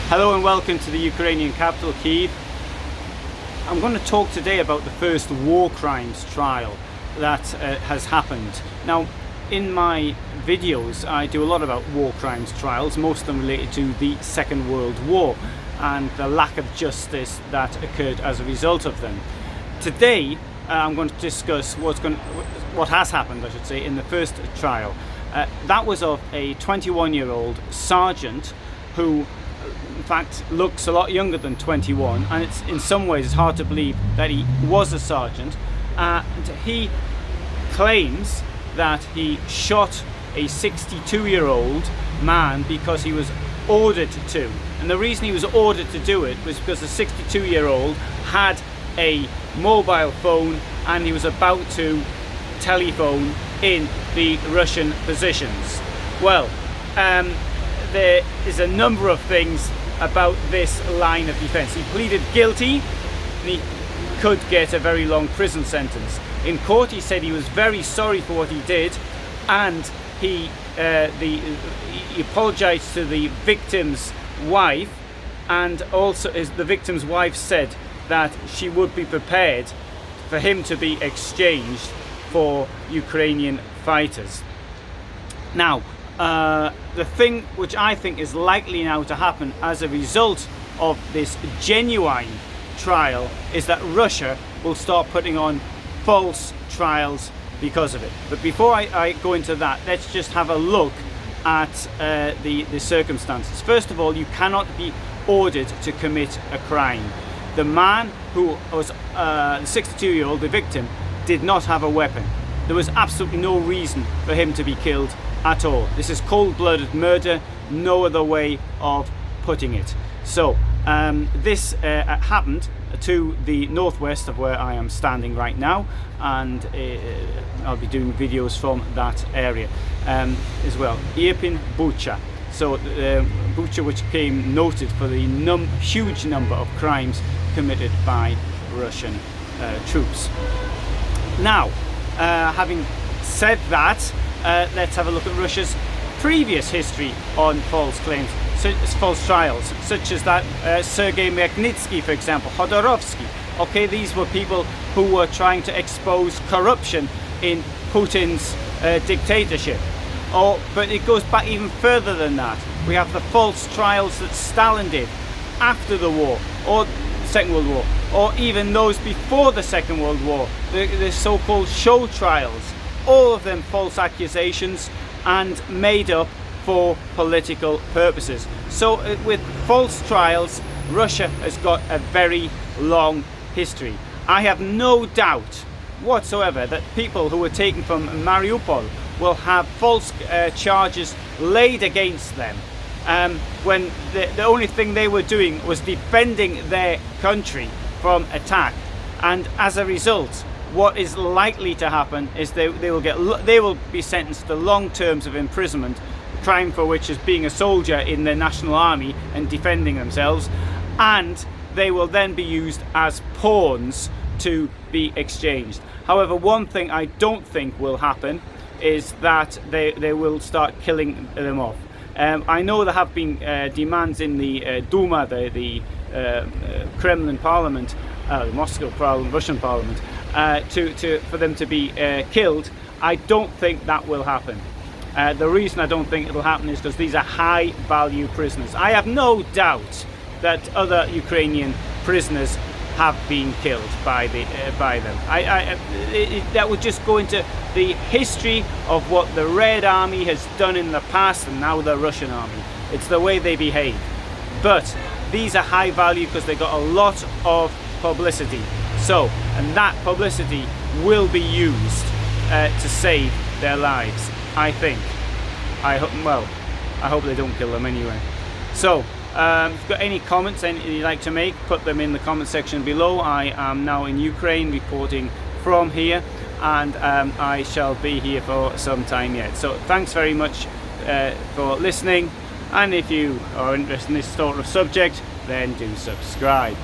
Hello and welcome to the Ukrainian capital, Kyiv. I'm going to talk today about the first war crimes trial that has happened. Now, in my videos I do a lot about war crimes trials, most of them related to the Second World War and the lack of justice that occurred as a result of them. Today I'm going to discuss what has happened, I should say, in the first trial. That was of a 21-year-old sergeant who in fact looks a lot younger than 21, and it's in some ways it's hard to believe that he was a sergeant. And he claims that he shot a 62-year-old man because he was ordered to, and the reason he was ordered to do it was because the 62-year-old had a mobile phone and he was about to telephone in the Russian positions. Well, there is a number of things about this line of defense. He pleaded guilty and he could get a very long prison sentence. In court he said he was very sorry for what he did, and he apologized to the victim's wife, and also the victim's wife said that she would be prepared for him to be exchanged for Ukrainian fighters. Now, the thing which I think is likely now to happen as a result of this genuine trial is that Russia will start putting on false trials because of it. But before I go into that, let's just have a look at the circumstances. First of all, you cannot be ordered to commit a crime. The man who was 62-year-old, the victim, did not have a weapon. There was absolutely no reason for him to be killed at all. This is cold-blooded murder, no other way of putting it. So this happened to the northwest of where I am standing right now, and I'll be doing videos from that area as well. Irpin, Bucha. So Bucha, which became noted for the huge number of crimes committed by Russian troops. Now, having said that, let's have a look at Russia's previous history on false claims, false trials, such as that Sergei Magnitsky, for example, Khodorovsky. Okay, these were people who were trying to expose corruption in Putin's dictatorship. But it goes back even further than that. We have the false trials that Stalin did after the war, or the Second World War, or even those before the Second World War, the so-called show trials. All of them false accusations and made up for political purposes. So with false trials, Russia has got a very long history. I have no doubt whatsoever that people who were taken from Mariupol will have false charges laid against them when the only thing they were doing was defending their country from attack. And as a result, what is likely to happen is they will be sentenced to long terms of imprisonment, crime for which is being a soldier in the national army and defending themselves, and they will then be used as pawns to be exchanged. However, one thing I don't think will happen is that they will start killing them off. I know there have been demands in the Duma, the Kremlin parliament, the Moscow parliament, Russian parliament, for them to be killed. I don't think that will happen. The reason I don't think it will happen is because these are high value prisoners. I have no doubt that other Ukrainian prisoners have been killed by them. That would just go into the history of what the Red Army has done in the past and now the Russian Army. It's the way they behave. But these are high value because they got a lot of publicity. So, and that publicity will be used to save their lives, I think. I hope they don't kill them anyway. So, if you've got any comments you'd like to make, put them in the comment section below. I am now in Ukraine, reporting from here, and I shall be here for some time yet. So thanks very much for listening, and if you are interested in this sort of subject, then do subscribe.